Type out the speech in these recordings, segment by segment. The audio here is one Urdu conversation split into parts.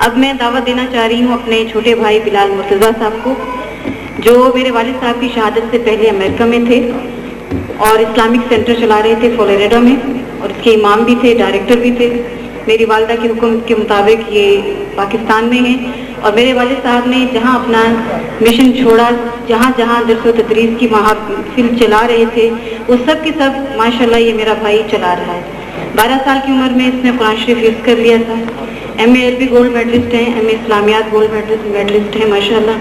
اب میں دعوت دینا چاہ رہی ہوں اپنے چھوٹے بھائی بلال مرتضیٰ صاحب کو، جو میرے والد صاحب کی شہادت سے پہلے امریکہ میں تھے اور اسلامک سینٹر چلا رہے تھے فلوریڈا میں، اور اس کے امام بھی تھے، ڈائریکٹر بھی تھے۔ میری والدہ کے حکم کے مطابق یہ پاکستان میں ہیں، اور میرے والد صاحب نے جہاں اپنا مشن چھوڑا، جہاں جہاں درس و تدریس کی محافل چلا رہے تھے، وہ سب کے سب ماشاءاللہ یہ میرا بھائی چلا رہا ہے۔ 12 سال کی عمر میں اس نے قرآن شریف حفظ کر لیا تھا۔ ایم اے عربی گولڈ میڈلسٹ ہیں، ایم اے اسلامیات گولڈ میڈلسٹ ہیں ماشاءاللہ۔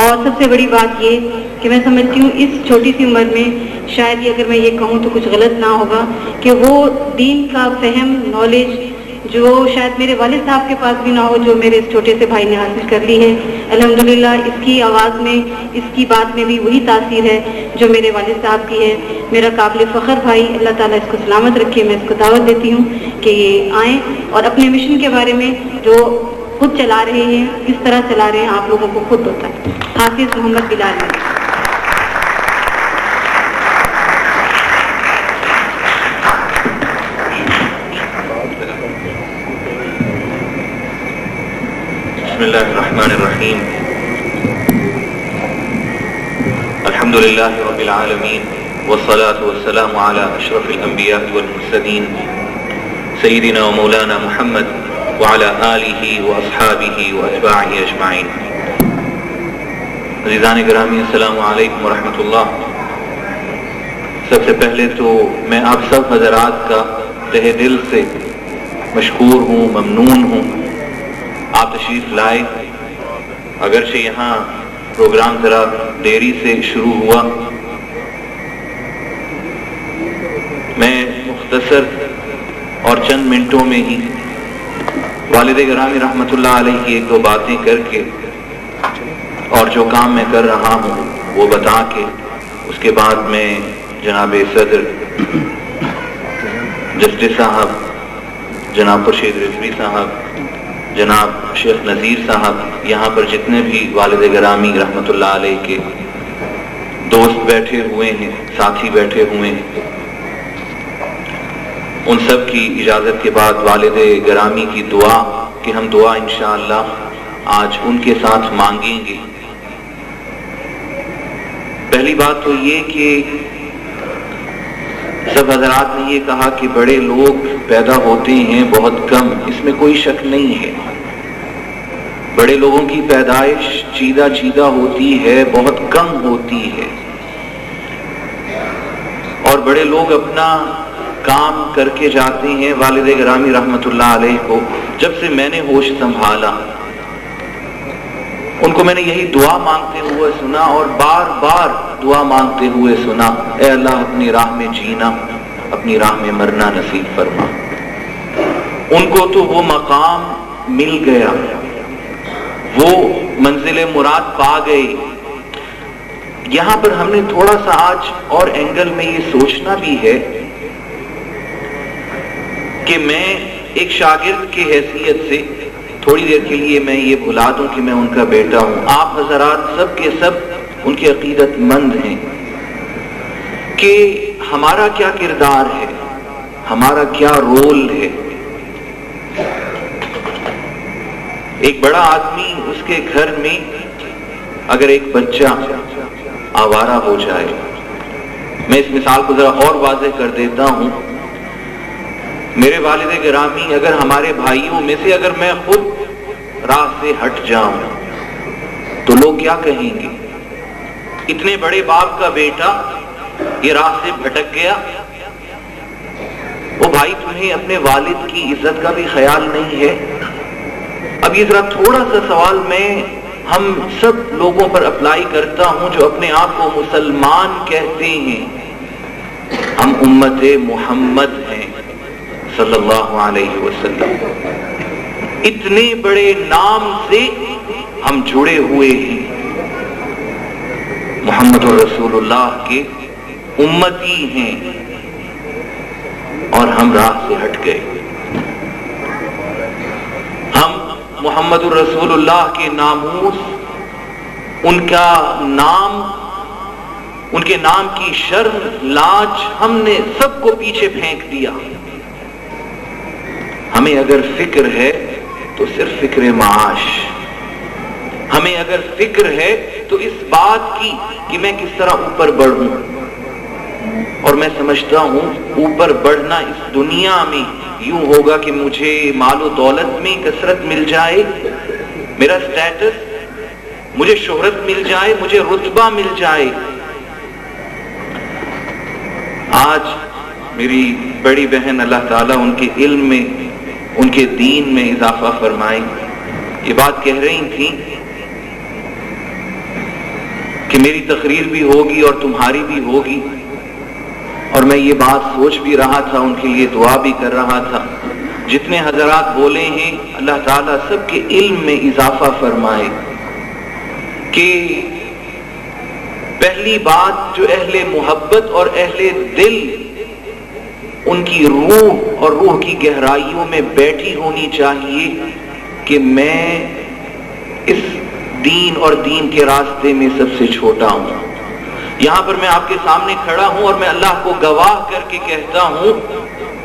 اور سب سے بڑی بات یہ کہ میں سمجھتی ہوں اس چھوٹی سی عمر میں شاید یہ اگر میں یہ کہوں تو کچھ غلط نہ ہوگا کہ وہ دین کا فہم، نالج جو شاید میرے والد صاحب کے پاس بھی نہ ہو، جو میرے اس چھوٹے سے بھائی نے حاصل کر لی ہے۔ الحمدللہ اس کی آواز میں، اس کی بات میں بھی وہی تاثیر ہے جو میرے والد صاحب کی ہے۔ میرا قابل فخر بھائی، اللہ تعالیٰ اس کو سلامت رکھے۔ میں اس کو دعوت دیتی ہوں کہ یہ آئیں اور اپنے مشن کے بارے میں جو خود چلا رہے ہیں، کس طرح چلا رہے ہیں، آپ لوگوں کو خود ہوتا ہے۔ حافظ محمد بلال میں بسم اللہ الرحمن الرحیم الحمد للہ رب العالمین والصلاة والسلام علی اشرف الانبیاء والمرسلین سیدنا و مولانا محمد وعلی آلہ واصحابہ واتباعہ اجمعین۔ عزیزان گرامی، السلام علیکم ورحمۃ اللہ۔ سب سے پہلے تو میں آپ سب حضرات کا تہ دل سے مشکور ہوں، ممنون ہوں۔ آپ تشریف لائے، اگرچہ یہاں پروگرام ذرا دیری سے شروع ہوا۔ میں مختصر اور چند منٹوں میں ہی والد گرامی رحمۃ اللہ علیہ کی ایک دو باتیں کر کے اور جو کام میں کر رہا ہوں وہ بتا کے، اس کے بعد میں جناب صدر جسٹس صاحب، جناب خورشید رضوی صاحب، جناب شیخ نذیر صاحب، یہاں پر جتنے بھی والد گرامی رحمۃ اللہ علیہ کے دوست بیٹھے ہوئے ہیں، ساتھی بیٹھے ہوئے ہیں، ان سب کی اجازت کے بعد والد گرامی کی دعا کہ ہم دعا انشاءاللہ آج ان کے ساتھ مانگیں گے۔ پہلی بات تو یہ کہ سب حضرات نے یہ کہا کہ بڑے لوگ پیدا ہوتے ہیں بہت کم، اس میں کوئی شک نہیں ہے۔ بڑے لوگوں کی پیدائش چیدہ چیدہ ہوتی ہے، بہت کم ہوتی ہے، اور بڑے لوگ اپنا کام کر کے جاتے ہیں۔ والد گرامی رحمت اللہ علیہ کو جب سے میں نے ہوش سنبھالا، ان کو میں نے یہی دعا مانگتے ہوئے سنا اور بار بار دعا مانگتے ہوئے سنا، اے اللہ اپنی راہ میں جینا، اپنی راہ میں مرنا نصیب فرما۔ ان کو تو وہ مقام مل گیا، وہ منزل مراد پا گئے۔ یہاں پر ہم نے تھوڑا سا آج اور اینگل میں یہ سوچنا بھی ہے کہ میں ایک شاگرد کی حیثیت سے تھوڑی دیر کے لیے میں یہ بھلا دوں کہ میں ان کا بیٹا ہوں۔ آپ حضرات سب کے سب ان کے عقیدت مند ہیں کہ ہمارا کیا کردار ہے، ہمارا کیا رول ہے۔ ایک بڑا آدمی، اس کے گھر میں اگر ایک بچہ آوارہ ہو جائے، میں اس مثال کو ذرا اور واضح کر دیتا ہوں۔ میرے والد گرامی، اگر ہمارے بھائیوں میں سے اگر میں خود راہ سے ہٹ جاؤں تو لوگ کیا کہیں گے؟ اتنے بڑے باپ کا بیٹا یہ راہ سے بھٹک گیا۔ وہ بھائی، تمہیں اپنے والد کی عزت کا بھی خیال نہیں ہے؟ اب یہ ذرا تھوڑا سا سوال میں ہم سب لوگوں پر اپلائی کرتا ہوں جو اپنے آپ کو مسلمان کہتے ہیں۔ ہم امت محمد ہیں صلی اللہ علیہ وسلم، اتنے بڑے نام سے ہم جڑے ہوئے ہیں، محمد رسول اللہ کے امتی ہیں، اور ہم راہ سے ہٹ گئے۔ ہم محمد رسول اللہ کے ناموس، ان کا نام، ان کے نام کی شرم، لاج ہم نے سب کو پیچھے پھینک دیا۔ ہمیں اگر فکر ہے تو صرف فکر معاش. ہمیں اگر فکر ہے تو اس بات کی کہ میں کس طرح اوپر بڑھوں. اور میں سمجھتا ہوں اوپر بڑھنا اس دنیا میں یوں ہوگا کہ مجھے مال و دولت میں کثرت مل جائے, میرا سٹیٹس, مجھے شہرت مل جائے, مجھے رتبہ مل جائے. آج میری بڑی بہن اللہ تعالیٰ ان کے علم میں, ان کے دین میں اضافہ فرمائے, یہ بات کہہ رہی تھیں کہ میری تقریر بھی ہوگی اور تمہاری بھی ہوگی, اور میں یہ بات سوچ بھی رہا تھا, ان کے لیے دعا بھی کر رہا تھا. جتنے حضرات بولے ہیں اللہ تعالیٰ سب کے علم میں اضافہ فرمائے. کہ پہلی بات جو اہل محبت اور اہل دل ان کی روح اور روح کی گہرائیوں میں بیٹھی ہونی چاہیے کہ میں اس دین اور دین کے راستے میں سب سے چھوٹا ہوں. یہاں پر میں آپ کے سامنے کھڑا ہوں اور میں اللہ کو گواہ کر کے کہتا ہوں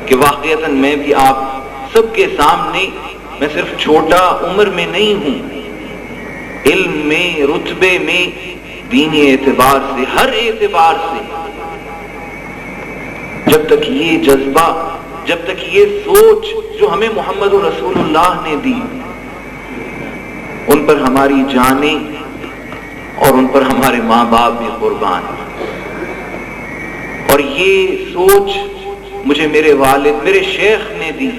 کہ واقعتاً میں بھی آپ سب کے سامنے میں صرف چھوٹا عمر میں نہیں ہوں, علم میں, رتبے میں, دینی اعتبار سے, ہر اعتبار سے. جب تک یہ جذبہ, جب تک یہ سوچ جو ہمیں محمد رسول اللہ نے دی, ان پر ہماری جانیں اور ان پر ہمارے ماں باپ بھی قربان. اور یہ سوچ مجھے میرے والد, میرے شیخ نے دی.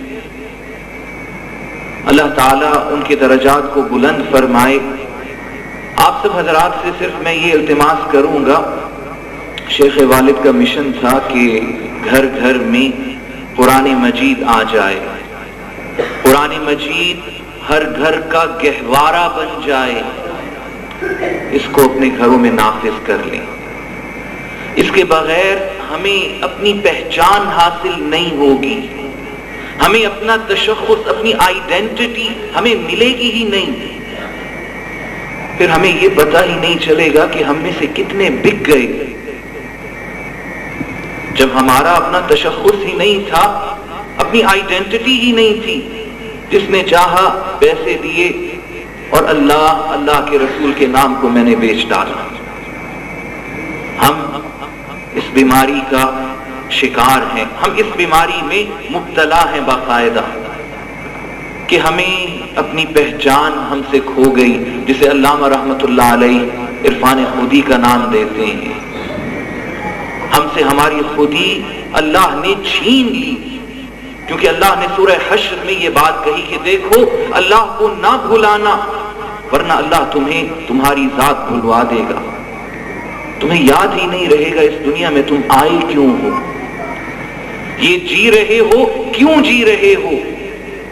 اللہ تعالیٰ ان کے درجات کو بلند فرمائے. آپ سب حضرات سے صرف میں یہ التماس کروں گا, شیخ والد کا مشن تھا کہ گھر گھر میں قرآن مجید آ جائے, قرآن مجید ہر گھر کا گہوارہ بن جائے. اس کو اپنے گھروں میں نافذ کر لیں. اس کے بغیر ہمیں اپنی پہچان حاصل نہیں ہوگی, ہمیں اپنا تشخص, اپنی آئیڈینٹی ہمیں ملے گی ہی نہیں. پھر ہمیں یہ پتہ ہی نہیں چلے گا کہ ہم میں سے کتنے بک گئے. جب ہمارا اپنا تشخص ہی نہیں تھا, اپنی آئیڈینٹی ہی نہیں تھی, جس نے چاہا پیسے دیے اور اللہ کے رسول کے نام کو میں نے بیچ ڈالا. ہم اس بیماری کا شکار ہیں, ہم اس بیماری میں مبتلا ہیں باقاعدہ کہ ہمیں اپنی پہچان ہم سے کھو گئی, جسے علامہ رحمۃ اللہ علیہ عرفان خودی کا نام دیتے ہیں. ہم سے ہماری خودی اللہ نے چھین لی, کیونکہ اللہ نے سورہ حشر میں یہ بات کہی کہ دیکھو اللہ کو نہ بھلانا ورنہ اللہ تمہیں تمہاری ذات بھلوا دے گا, تمہیں یاد ہی نہیں رہے گا اس دنیا میں تم آئے کیوں ہو, یہ جی رہے ہو کیوں جی رہے ہو,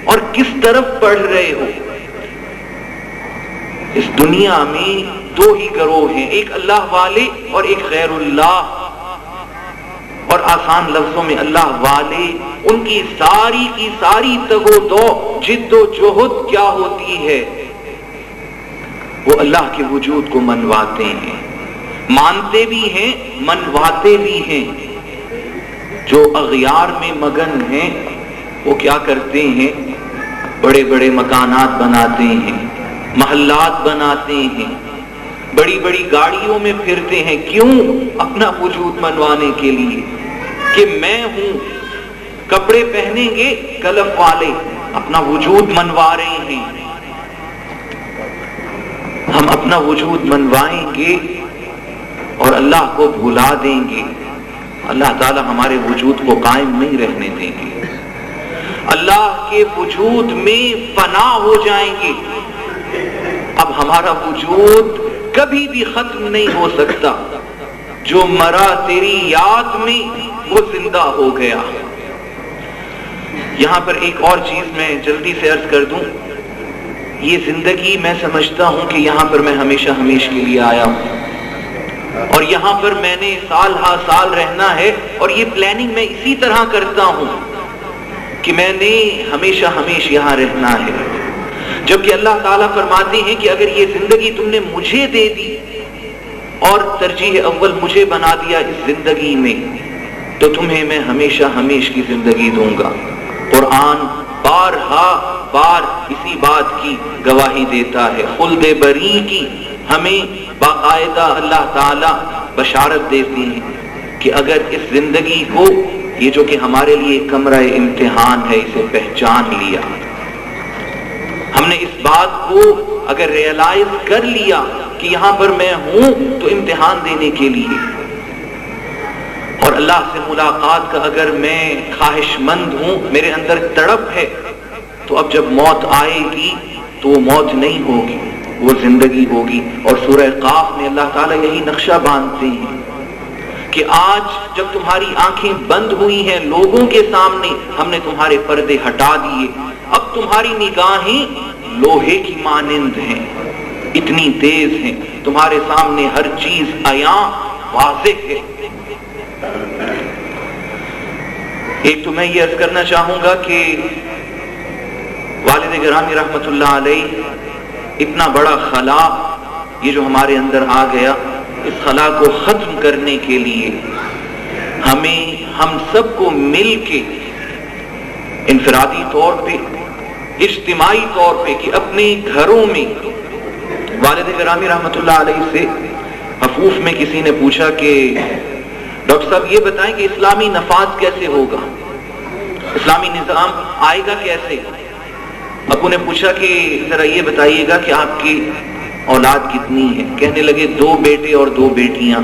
اور کس طرف بڑھ رہے ہو. اس دنیا میں دو ہی گروہ ہیں, ایک اللہ والے اور ایک غیر اللہ. اور آسان لفظوں میں اللہ والے, ان کی ساری تگ و دو, جد و جہد کیا ہوتی ہے, وہ اللہ کے وجود کو منواتے ہیں, مانتے بھی ہیں, منواتے بھی ہیں. جو اغیار میں مگن ہیں وہ کیا کرتے ہیں, بڑے بڑے مکانات بناتے ہیں, محلات بناتے ہیں, بڑی بڑی گاڑیوں میں پھرتے ہیں. کیوں؟ اپنا وجود منوانے کے لیے کہ میں ہوں. کپڑے پہنیں گے کلف والے, اپنا وجود منوا رہے ہیں. ہم اپنا وجود منوائیں گے اور اللہ کو بھلا دیں گے, اللہ تعالی ہمارے وجود کو قائم نہیں رہنے دیں گے. اللہ کے وجود میں فنا ہو جائیں گے. اب ہمارا وجود کبھی بھی ختم نہیں ہو سکتا. جو مرا تیری یاد میں وہ زندہ ہو گیا. یہاں پر ایک اور چیز میں جلدی سے عرض کر دوں. یہ زندگی میں سمجھتا ہوں کہ یہاں پر میں ہمیشہ کے لیے آیا ہوں, اور یہاں پر میں نے سال ہا سال رہنا ہے, اور یہ پلاننگ میں اسی طرح کرتا ہوں کہ میں نے ہمیشہ یہاں رہنا ہے. جبکہ اللہ تعالیٰ فرماتے ہیں کہ اگر یہ زندگی تم نے مجھے دے دی اور ترجیح اول مجھے بنا دیا اس زندگی میں, تو تمہیں میں ہمیشہ کی زندگی دوں گا. قرآن بارہا بار اسی بات کی گواہی دیتا ہے. خلد بری کی ہمیں باقاعدہ اللہ تعالی بشارت دیتے ہیں کہ اگر اس زندگی کو، یہ جو کہ ہمارے لیے کمرہ امتحان ہے، اسے پہچان لیا، ہم نے اس بات کو اگر ریئلائز کر لیا کہ یہاں پر میں ہوں تو امتحان دینے کے لیے، اور اللہ سے ملاقات کا اگر میں خواہش مند ہوں، میرے اندر تڑپ ہے، تو اب جب موت آئے گی تو وہ موت نہیں ہوگی، وہ زندگی ہوگی. اور سورہ قاف میں اللہ تعالیٰ یہی نقشہ باندھتے ہیں کہ آج جب تمہاری آنکھیں بند ہوئی ہیں لوگوں کے سامنے، ہم نے تمہارے پردے ہٹا دیے، اب تمہاری نگاہیں لوہے کی مانند ہیں، اتنی تیز ہیں، تمہارے سامنے ہر چیز عیاں واضح ہے. ایک تو میں یہ عرض کرنا چاہوں گا کہ والد گرامی رحمت اللہ علیہ اتنا بڑا خلا، یہ جو ہمارے اندر آ گیا، اس خلا کو ختم کرنے کے لیے ہم سب کو مل کے انفرادی طور پہ، اجتماعی طور پہ، کہ اپنے گھروں میں، والد گرامی رحمت اللہ علیہ سے حفوف میں کسی نے پوچھا کہ ڈاکٹر صاحب یہ بتائیں کہ اسلامی نفاذ کیسے ہوگا، اسلامی نظام آئے گا کیسے؟ ابو نے پوچھا کہ ذرا یہ بتائیے گا کہ آپ کی اولاد کتنی ہے؟ کہنے لگے 2 بیٹے اور 2 بیٹیاں.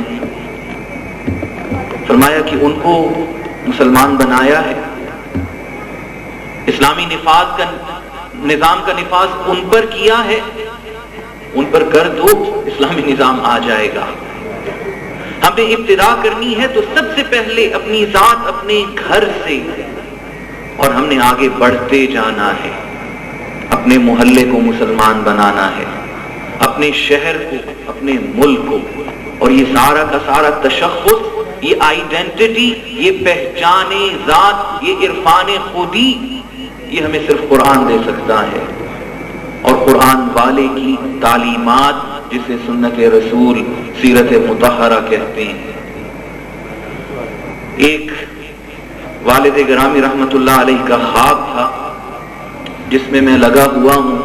فرمایا کہ ان کو مسلمان بنایا ہے، اسلامی نفاذ کا، نظام کا نفاذ ان پر کیا ہے، ان پر کر دو، اسلامی نظام آ جائے گا. ہم نے ابتدا کرنی ہے تو سب سے پہلے اپنی ذات، اپنے گھر سے، اور ہم نے آگے بڑھتے جانا ہے. اپنے محلے کو مسلمان بنانا ہے، اپنے شہر کو، اپنے ملک کو، اور یہ سارا کا سارا تشخص، یہ آئیڈینٹی، یہ پہچان ذات، یہ عرفان خودی، یہ ہمیں صرف قرآن دے سکتا ہے. اور قرآن والے کی تعلیمات، جسے سنت رسول، سیرت مطہرہ کہتے ہیں. ایک والد گرامی رحمت اللہ علیہ کا خواب تھا جس میں میں لگا ہوا ہوں،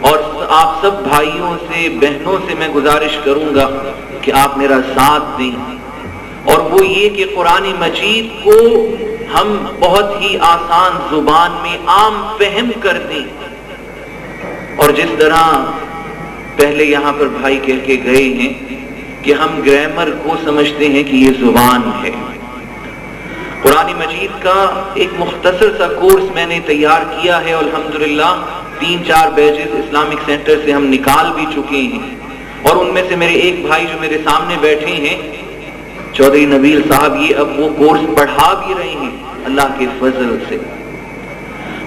اور آپ سب بھائیوں سے، بہنوں سے میں گزارش کروں گا کہ آپ میرا ساتھ دیں. اور وہ یہ کہ قرآن مجید کو ہم بہت ہی آسان زبان میں عام فہم کر دیں، اور جس طرح پہلے یہاں پر بھائی کہہ کے گئے ہیں کہ ہم گرامر کو سمجھتے ہیں کہ یہ زبان ہے. قرآن مجید کا ایک مختصر سا کورس میں نے تیار کیا ہے، الحمدللہ 3-4 بیچز اسلامک سینٹر سے ہم نکال بھی چکے ہیں. اور ان میں سے میرے ایک بھائی جو میرے سامنے بیٹھے ہیں، چودھری نبیل صاحب، یہ اب وہ کورس پڑھا بھی رہے ہیں اللہ کے فضل سے.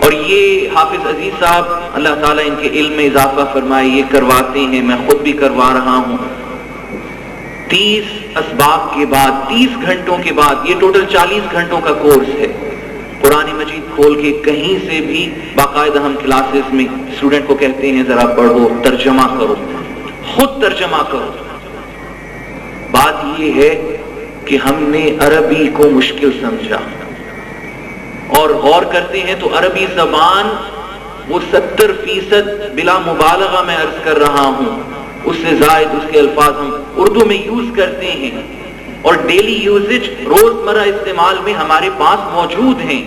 اور یہ حافظ عزیز صاحب، اللہ تعالیٰ ان کے علم میں اضافہ فرمائے، یہ کرواتے ہیں، میں خود بھی کروا رہا ہوں. 30 اسباق کے بعد، 30 گھنٹوں کے بعد، یہ ٹوٹل 40 گھنٹوں کا کورس ہے. قرآن مجید کھول کے کہیں سے بھی باقاعدہ ہم کلاسز میں اسٹوڈنٹ کو کہتے ہیں ذرا پڑھو، ترجمہ کرو، خود ترجمہ کرو. بات یہ ہے کہ ہم نے عربی کو مشکل سمجھا، اور غور کرتے ہیں تو عربی زبان وہ 70% بلا مبالغہ میں عرض کر رہا ہوں، اس سے زائد اس کے الفاظ ہم اردو میں یوز کرتے ہیں، اور ڈیلی یوزج، روزمرہ استعمال میں ہمارے پاس موجود ہیں.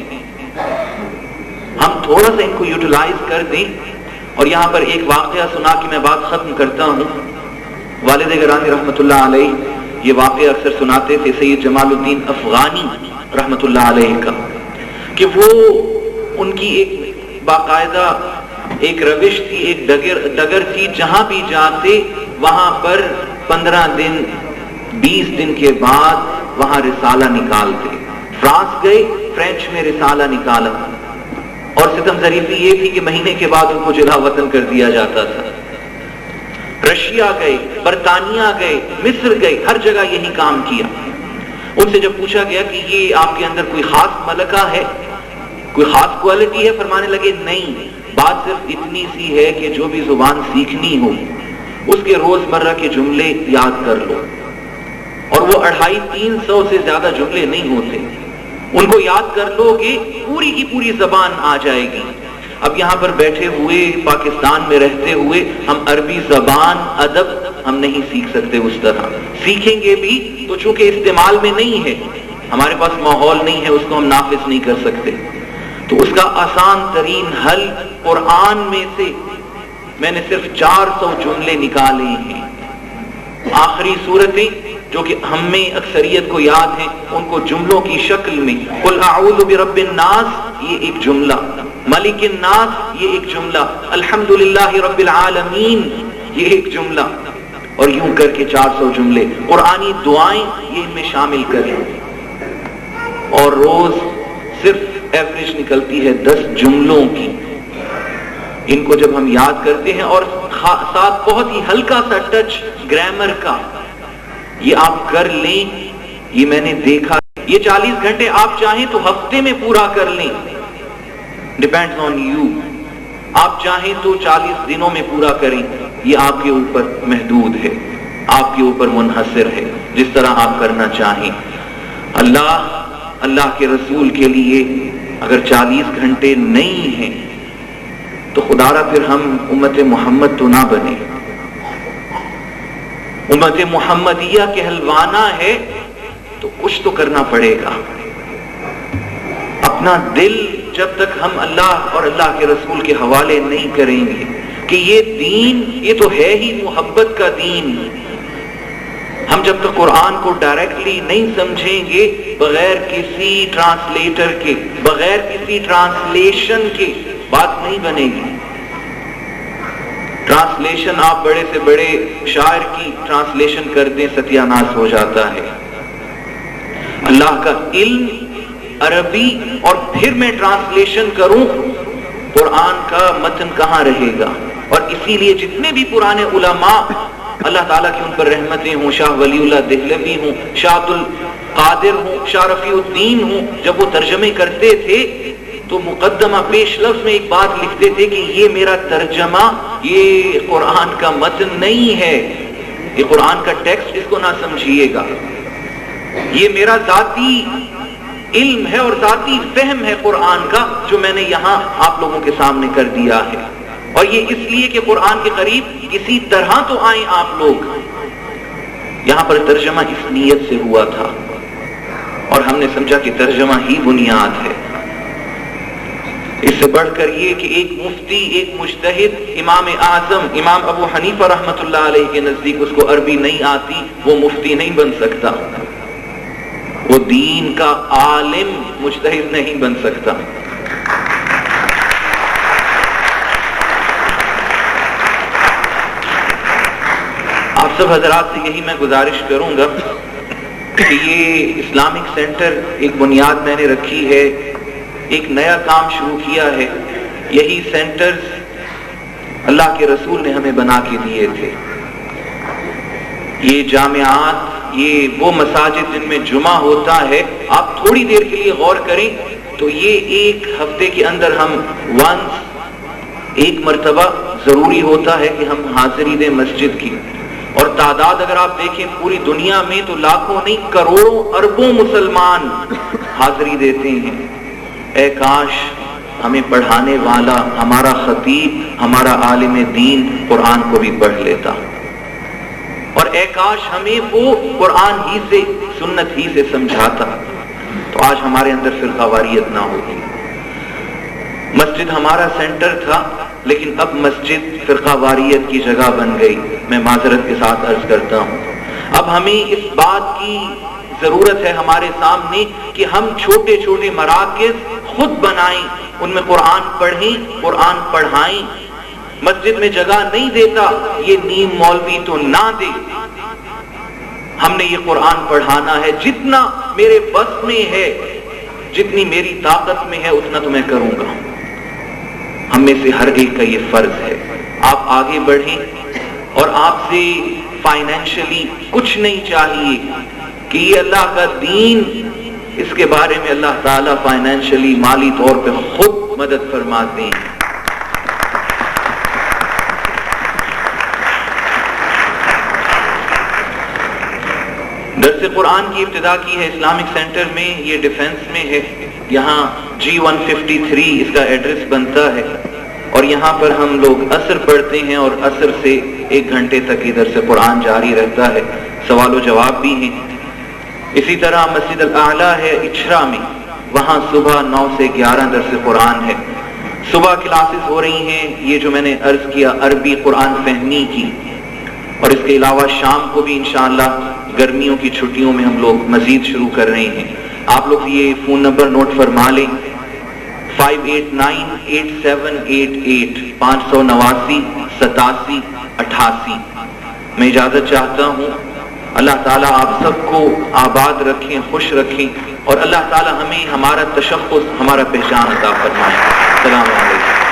ہم تھوڑا سا ان کو یوٹیلائز کر دیں. اور یہاں پر ایک واقعہ سنا کہ میں بات ختم کرتا ہوں. والد گرامی رحمت اللہ علیہ یہ واقعہ اکثر سناتے تھے سید جمال الدین افغانی رحمت اللہ علیہ کا، کہ وہ ان کی ایک باقاعدہ ایک روش تھی، ایک ڈگر تھی، جہاں بھی جاتے وہاں پر 15 دن 20 دن کے بعد وہاں رسالہ نکالتے. فرانس گئے، فرینچ میں رسالہ نکالا، اور ستم ظریفی یہ تھی کہ مہینے کے بعد ان کو جلا وطن کر دیا جاتا تھا. رشیا گئے، برطانیہ گئے، مصر گئے، ہر جگہ یہی کام کیا. ان سے جب پوچھا گیا کہ یہ آپ کے اندر کوئی خاص ملکہ ہے، کوئی خاص کوالٹی ہے، فرمانے لگے نہیں، بات صرف اتنی سی ہے کہ جو بھی زبان سیکھنی ہو اس کے روزمرہ کے جملے یاد کر لو. اور وہ 250-300 سے زیادہ جملے نہیں ہوتے، ان کو یاد کر لو گے پوری کی پوری زبان آ جائے گی. اب یہاں پر بیٹھے ہوئے پاکستان میں رہتے ہوئے ہم عربی زبان ادب ہم نہیں سیکھ سکتے اس طرح. سیکھیں گے بھی تو چونکہ استعمال میں نہیں ہے, ہمارے پاس ماحول نہیں ہے, اس کو ہم نافذ نہیں کر سکتے. تو اس کا آسان ترین حل قرآن میں سے میں نے صرف 400 جملے نکالے ہیں. آخری صورتیں جو کہ ہم میں اکثریت کو یاد ہیں, ان کو جملوں کی شکل میں قل اعوذ برب الناس یہ ایک جملہ, ملک الناس یہ ایک جملہ, الحمدللہ رب العالمین یہ ایک جملہ, اور یوں کر کے 400 جملے. قرآنی دعائیں یہ ان میں شامل کریں, اور روز صرف ایوریج نکلتی ہے 10 جملوں کی. ان کو جب ہم یاد کرتے ہیں اور ساتھ بہت ہی ہلکا سا ٹچ گرامر کا یہ آپ کر لیں, یہ میں نے دیکھا. یہ 40 گھنٹے آپ چاہیں تو ہفتے میں پورا کر لیں, ڈیپینڈز آن یو. آپ چاہیں تو 40 دنوں میں پورا کریں, یہ آپ کے اوپر محدود ہے, آپ کے اوپر منحصر ہے, جس طرح آپ کرنا چاہیں. اللہ کے رسول کے لیے اگر 40 گھنٹے نہیں ہیں تو خدا را پھر ہم امت محمد تو نہ بنے. امت محمدیہ کہلوانا ہے تو کچھ تو کرنا پڑے گا. اپنا دل جب تک ہم اللہ اور اللہ کے رسول کے حوالے نہیں کریں گے کہ یہ دین یہ تو ہے ہی محبت کا دین, ہم جب تک قرآن کو ڈائریکٹلی نہیں سمجھیں گے, بغیر کسی ٹرانسلیٹر کے, بغیر کسی ٹرانسلیشن کے بات نہیں بنے گی. ٹرانسلیشن آپ بڑے سے بڑے شاعر کی ٹرانسلیشن کر دیں, ستیہ ناس ہو جاتا ہے. اللہ کا علم عربی اور پھر میں ٹرانسلیشن کروں, قرآن کا متن کہاں رہے گا. اور اسی لیے جتنے بھی پرانے علماء اللہ تعالیٰ کی ان پر رحمتیں ہوں, شاہ ولی اللہ دہلوی ہوں, شاہ عبد القادر ہوں, شاہ رفیع الدین ہوں, جب وہ ترجمے کرتے تھے تو مقدمہ پیش لفظ میں ایک بات لکھتے تھے کہ یہ میرا ترجمہ یہ قرآن کا متن نہیں ہے, یہ قرآن کا ٹیکسٹ, اس کو نہ سمجھیے گا, یہ میرا ذاتی علم ہے اور ذاتی فہم ہے قرآن کا جو میں نے یہاں آپ لوگوں کے سامنے کر دیا ہے. اور یہ اس لیے کہ قرآن کے قریب کسی طرح تو آئیں آپ لوگ. یہاں پر ترجمہ اس نیت سے ہوا تھا اور ہم نے سمجھا کہ ترجمہ ہی بنیاد ہے. اس سے بڑھ کر یہ کہ ایک مفتی, ایک مجتہد, امام اعظم امام ابو حنیفہ رحمۃ اللہ علیہ کے نزدیک اس کو عربی نہیں آتی, وہ مفتی نہیں بن سکتا, وہ دین کا عالم مجتہد نہیں بن سکتا. آپ سب حضرات سے یہی میں گزارش کروں گا کہ یہ اسلامک سینٹر ایک بنیاد میں نے رکھی ہے, ایک نیا کام شروع کیا ہے. یہی سینٹرز اللہ کے رسول نے ہمیں بنا کے دیے تھے. یہ جامعات, یہ وہ مساجد جن میں جمعہ ہوتا ہے, آپ تھوڑی دیر کے لیے غور کریں تو یہ ایک ہفتے کے اندر ہم ایک مرتبہ ضروری ہوتا ہے کہ ہم حاضری دیں مسجد کی. اور تعداد اگر آپ دیکھیں پوری دنیا میں تو لاکھوں نہیں کروڑوں اربوں مسلمان حاضری دیتے ہیں. اے کاش ہمیں پڑھانے والا, ہمارا خطیب, ہمارا عالم دین قرآن کو بھی پڑھ لیتا, اور اے کاش ہمیں وہ قرآن ہی سے سنت ہی سے سمجھاتا, تو آج ہمارے اندر فرقہ واریت نہ ہوتی. مسجد ہمارا سینٹر تھا لیکن اب مسجد فرقہ واریت کی جگہ بن گئی. میں معذرت کے ساتھ عرض کرتا ہوں, اب ہمیں اس بات کی ضرورت ہے ہمارے سامنے کہ ہم چھوٹے چھوٹے مراکز خود بنائیں, ان میں قرآن پڑھیں, قرآن پڑھائیں. مسجد میں جگہ نہیں دیتا یہ نیم مولوی تو نہ دے, ہم نے یہ قرآن پڑھانا ہے. جتنا میرے بس میں ہے, جتنی میری طاقت میں ہے اتنا تو میں کروں گا. ہم میں سے ہر ایک کا یہ فرض ہے. آپ آگے بڑھیں اور آپ سے فائنینشلی کچھ نہیں چاہیے کہ یہ اللہ کا دین, اس کے بارے میں اللہ تعالیٰ فائنینشلی مالی طور پہ خود مدد فرماتے ہیں. درس قرآن کی ابتدا کی ہے اسلامک سینٹر میں, یہ ڈیفنس میں ہے. یہاں G153 اس کا ایڈریس بنتا ہے، اور یہاں پر ہم لوگ عصر پڑھتے ہیں اور عصر سے 1 گھنٹے تک ادھر سے قرآن جاری رہتا ہے، سوال و جواب بھی ہیں۔ اسی طرح مسجد الاعلیٰ ہے اچھرا میں، وہاں صبح 9 سے 11 درس قرآن ہے۔ صبح کلاسز ہو رہی ہیں، یہ جو میں نے عرض کیا عربی قرآن فہمی کی، اور اس کے علاوہ شام کو بھی انشاءاللہ گرمیوں کی چھٹیوں میں ہم لوگ مزید شروع کر رہے ہیں۔ آپ لوگ یہ فون نمبر نوٹ فرما لیں، 5898788 5898788۔ میں اجازت چاہتا ہوں، اللہ تعالیٰ آپ سب کو آباد رکھیں، خوش رکھیں، اور اللہ تعالیٰ ہمیں ہمارا تشخص، ہمارا پہچان عطا فرمائے۔ السلام علیکم۔